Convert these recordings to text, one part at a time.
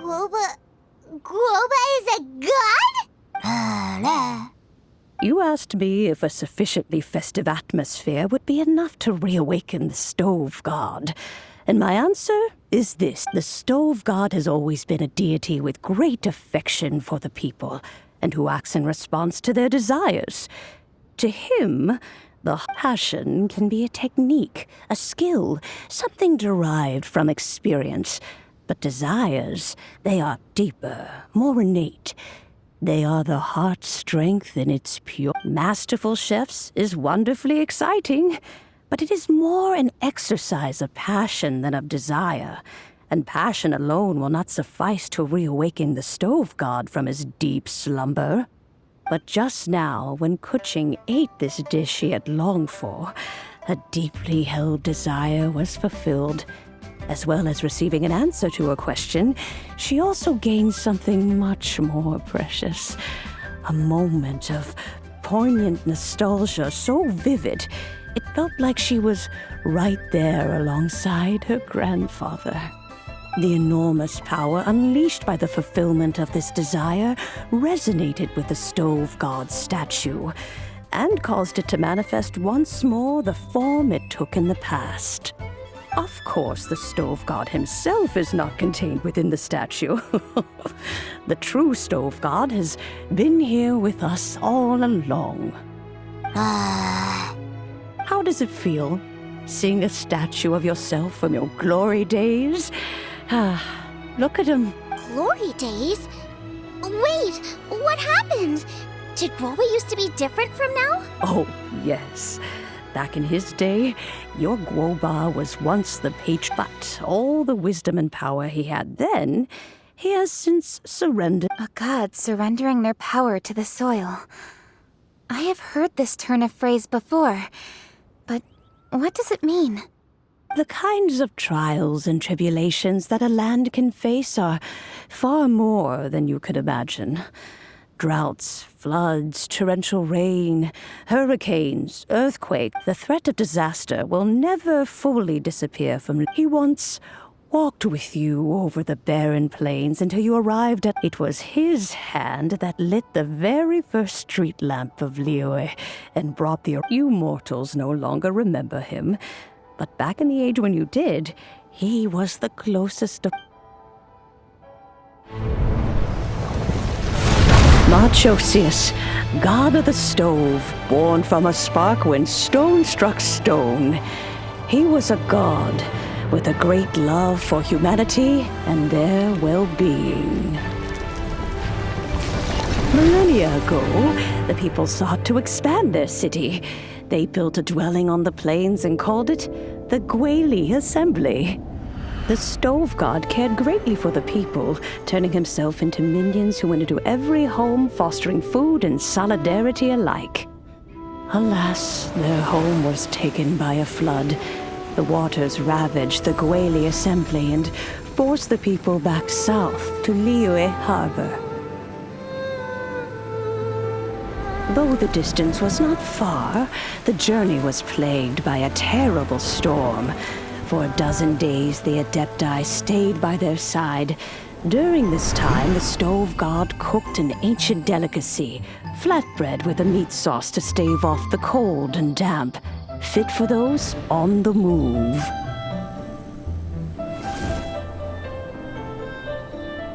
Guoba is a god? You asked me if a sufficiently festive atmosphere would be enough to reawaken the stove god. And my answer is this. The stove god has always been a deity with great affection for the people, and who acts in response to their desires. To him, the passion can be a technique, a skill, something derived from experience. But desires, they are deeper, more innate. They are the heart's strength in its pure. Masterful chefs is wonderfully exciting, but it is more an exercise of passion than of desire. And passion alone will not suffice to reawaken the stove god from his deep slumber. But just now, when Kuching ate this dish he had longed for, a deeply held desire was fulfilled. As well as receiving an answer to her question, she also gained something much more precious. A moment of poignant nostalgia so vivid, it felt like she was right there alongside her grandfather. The enormous power unleashed by the fulfillment of this desire resonated with the stove god's statue and caused it to manifest once more the form it took in the past. Of course, the stove god himself is not contained within the statue. The true stove god has been here with us all along. How does it feel, seeing a statue of yourself from your glory days? Look at him. Glory days? Wait, what happened? Did Guoba used to be different from now? Oh, yes. Back in his day, your Guoba was once the but all the wisdom and power he had then, he has since surrendered. A god surrendering their power to the soil. I have heard this turn of phrase before, but what does it mean? The kinds of trials and tribulations that a land can face are far more than you could imagine. Droughts, floods, torrential rain, hurricanes, earthquakes. The threat of disaster will never fully disappear from. He once walked with you over the barren plains until you arrived at. It was his hand that lit the very first street lamp of Liyue and brought the. You mortals no longer remember him, but back in the age when you did, he was the closest of. Marchosius, god of the stove, born from a spark when stone struck stone. He was a god with a great love for humanity and their well-being. Millennia ago, the people sought to expand their city. They built a dwelling on the plains and called it the Guili Assembly. The stove god cared greatly for the people, turning himself into minions who went into every home, fostering food and solidarity alike. Alas, their home was taken by a flood. The waters ravaged the Guili Assembly and forced the people back south to Liyue Harbor. Though the distance was not far, the journey was plagued by a terrible storm. For a dozen days, the Adepti stayed by their side. During this time, the stove god cooked an ancient delicacy, flatbread with a meat sauce to stave off the cold and damp, fit for those on the move.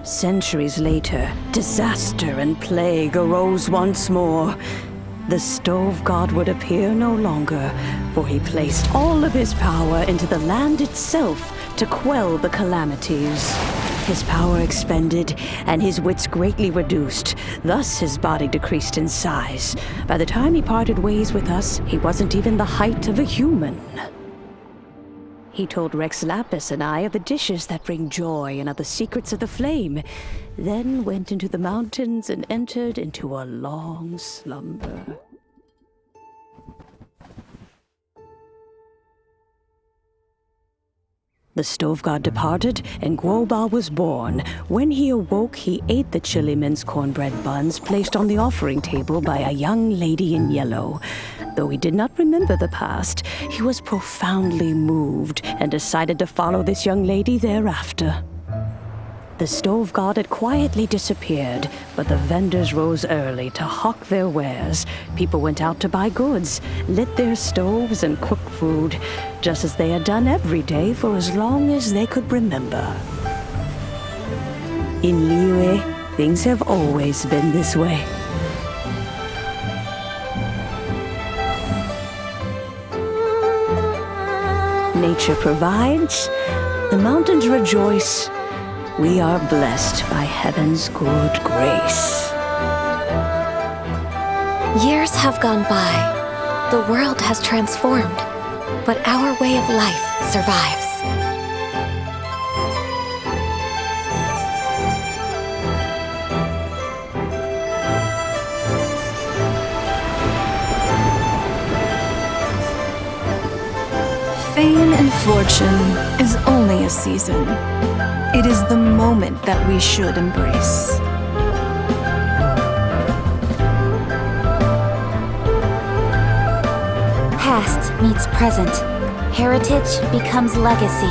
Centuries later, disaster and plague arose once more. The stove god would appear no longer, for he placed all of his power into the land itself to quell the calamities. His power expended, and his wits greatly reduced. Thus his body decreased in size. By the time he parted ways with us, he wasn't even the height of a human. He told Rex Lapis and I of the dishes that bring joy and of the secrets of the flame, then went into the mountains and entered into a long slumber. The stove god departed, and Guoba was born. When he awoke, he ate the chili minced cornbread buns placed on the offering table by a young lady in yellow. Though he did not remember the past, he was profoundly moved and decided to follow this young lady thereafter. The stove god had quietly disappeared, but the vendors rose early to hawk their wares. People went out to buy goods, lit their stoves, and cooked food, just as they had done every day for as long as they could remember. In Liyue, things have always been this way. Nature provides, the mountains rejoice. We are blessed by heaven's good grace. Years have gone by. The world has transformed, but our way of life survives. Fame and fortune is only a season. It is the moment that we should embrace. Past meets present. Heritage becomes legacy.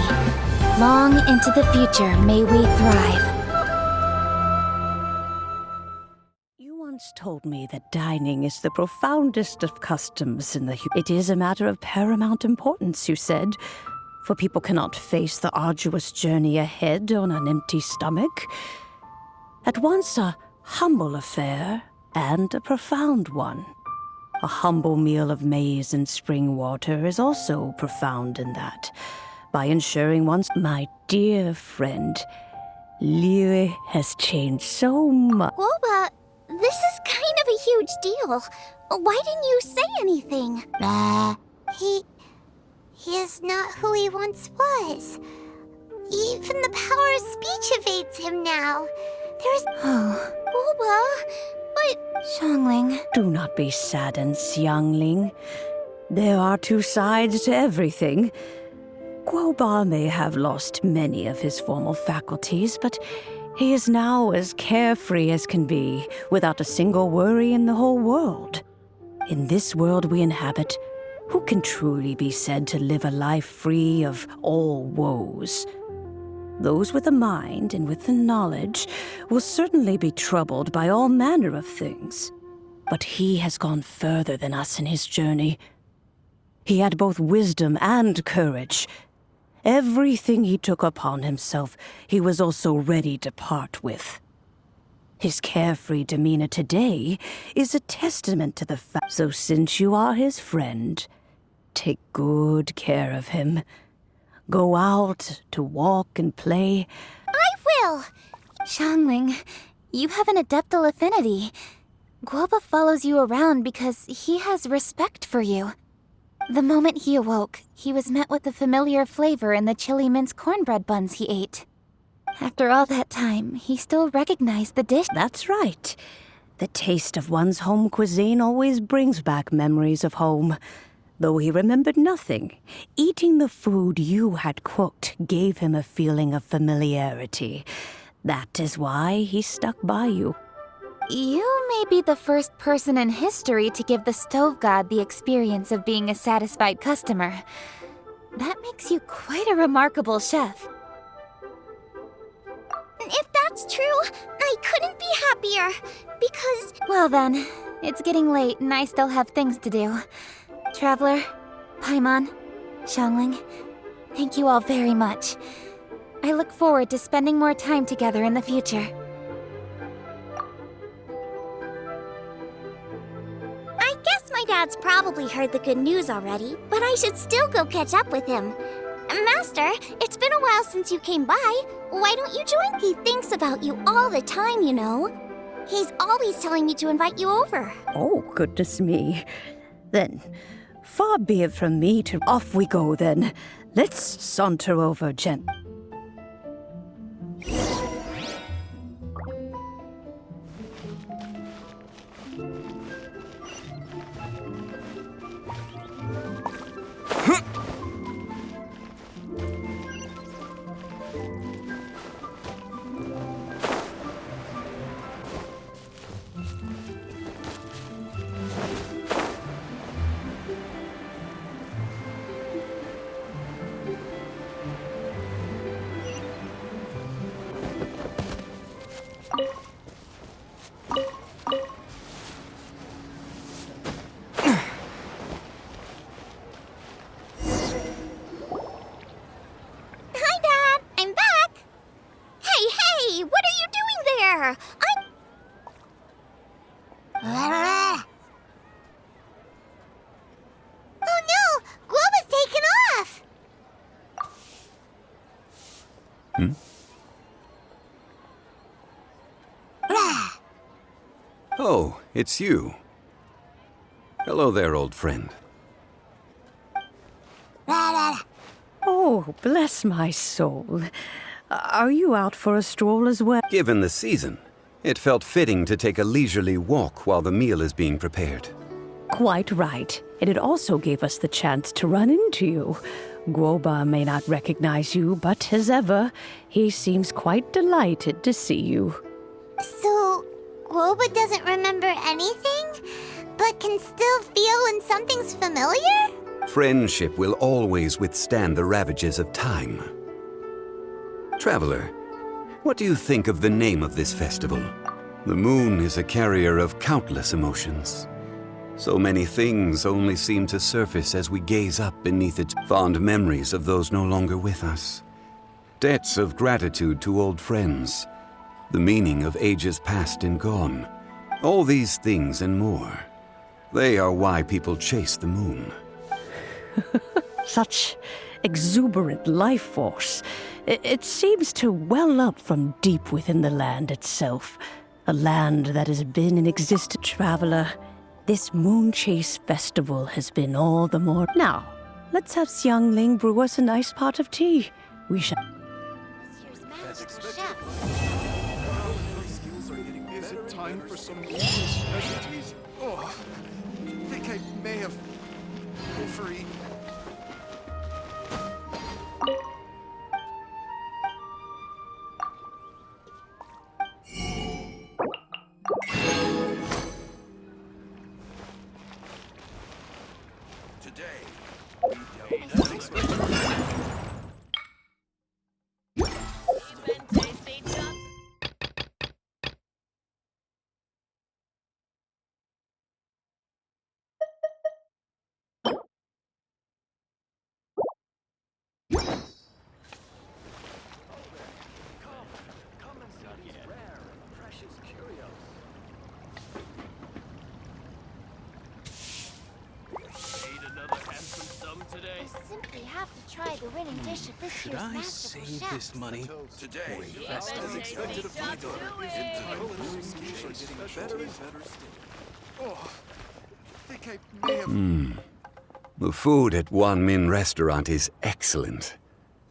Long into the future may we thrive. You once told me that dining is the profoundest of customs in the... It is a matter of paramount importance, you said, for people cannot face the arduous journey ahead on an empty stomach. At once a humble affair and a profound one. A humble meal of maize and spring water is also profound in that, by ensuring one's... My dear friend, Liyue has changed so much. Guoba, this is kind of a huge deal. Why didn't you say anything? He is not who he once was. Even the power of speech evades him now. There's... Guoba, but... Xiangling. Do not be saddened, Xiangling. There are two sides to everything. Guoba may have lost many of his formal faculties, but he is now as carefree as can be, without a single worry in the whole world. In this world we inhabit, who can truly be said to live a life free of all woes? Those with a mind and with the knowledge will certainly be troubled by all manner of things. But he has gone further than us in his journey. He had both wisdom and courage. Everything he took upon himself, he was also ready to part with. His carefree demeanor today is a testament to the fact. So since you are his friend, take good care of him. Go out to walk and play. I will! Xiangling, you have an adeptal affinity. Guoba follows you around because he has respect for you. The moment he awoke, he was met with the familiar flavor in the chili mince cornbread buns he ate. After all that time, he still recognized the dish. That's right. The taste of one's home cuisine always brings back memories of home. Though he remembered nothing, eating the food you had cooked gave him a feeling of familiarity. That is why he stuck by you. You may be the first person in history to give the stove god the experience of being a satisfied customer. That makes you quite a remarkable chef. If that's true, I couldn't be happier, because... Well then, it's getting late and I still have things to do. Traveler, Paimon, Xiangling, thank you all very much. I look forward to spending more time together in the future. I guess my dad's probably heard the good news already, but I should still go catch up with him. Master, it's been a while since you came by. Why don't you join? He thinks about you all the time, you know. He's always telling me to invite you over. Oh, goodness me. Then, far be it from me to... Off we go, then. Let's saunter over, Jen. her. Oh no! Guoba's taken off! Oh, it's you. Hello there, old friend. Oh, bless my soul. Are you out for a stroll as well? Given the season, it felt fitting to take a leisurely walk while the meal is being prepared. Quite right. And it also gave us the chance to run into you. Guoba may not recognize you, but as ever, he seems quite delighted to see you. So, Guoba doesn't remember anything, but can still feel when something's familiar? Friendship will always withstand the ravages of time. Traveler, what do you think of the name of this festival? The moon is a carrier of countless emotions. So many things only seem to surface as we gaze up beneath its fond memories of those no longer with us. Debts of gratitude to old friends. The meaning of ages past and gone. All these things and more. They are why people chase the moon. Such exuberant life force. It seems to well up from deep within the land itself. A land that has been in existence, traveler. This Moon Chase Festival has been all the more. Now, let's have Xiangling brew us a nice pot of tea. We shall. Is it time for some local specialties? Oh, I think I may have overeaten. I simply have to try the winning dish of this year's Masterful Chef. This money today. As expected of my daughter. Oh, I think I may have. The food at Wan Min restaurant is excellent.